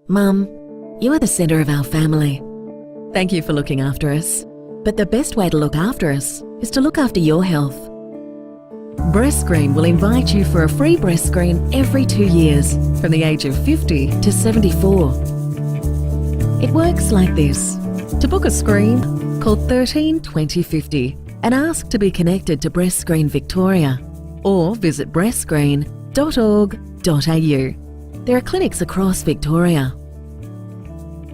Mum, you are the centre of our family. Thank you for looking after us. But the best way to look after us is to look after your health. BreastScreen will invite you for a free breast screen every 2 years from the age of 50 to 74. It works like this. To book a screen, call 13 20 50 and ask to be connected to BreastScreen Victoria or visit breastscreen.org.au. There are clinics across Victoria.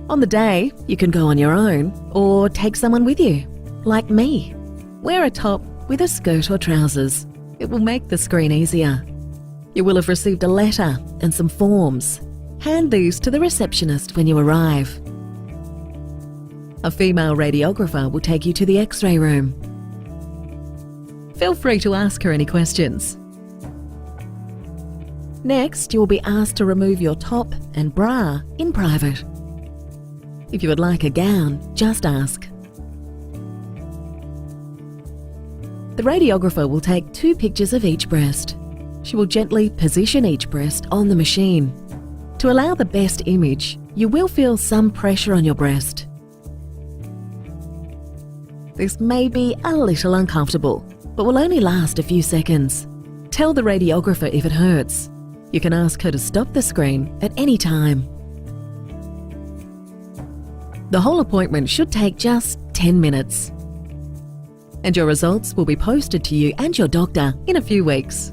On the day, you can go on your own or take someone with you, like me. Wear a top with a skirt or trousers. It will make the screen easier. You will have received a letter and some forms. Hand these to the receptionist when you arrive. A female radiographer will take you to the X-ray room. Feel free to ask her any questions. Next, you will be asked to remove your top and bra in private. If you would like a gown, just ask. The radiographer will take 2 pictures of each breast. She will gently position each breast on the machine. To allow the best image, you will feel some pressure on your breast. This may be a little uncomfortable, but will only last a few seconds. Tell the radiographer if it hurts. You can ask her to stop the screen at any time. The whole appointment should take just 10 minutes. And your results will be posted to you and your doctor in a few weeks.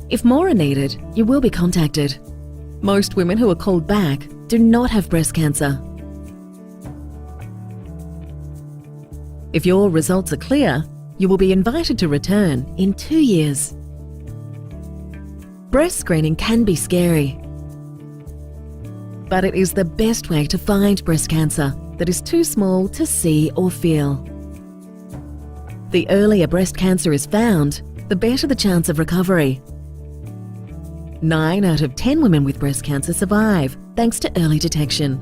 If more are needed, you will be contacted. Most women who are called back do not have breast cancer. If your results are clear, you will be invited to return in 2 years. Breast screening can be scary, but it is the best way to find breast cancer that is too small to see or feel. The earlier breast cancer is found, the better the chance of recovery. 9 out of 10 women with breast cancer survive thanks to early detection.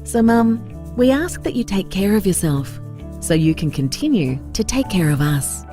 So Mum, we ask that you take care of yourself so you can continue to take care of us.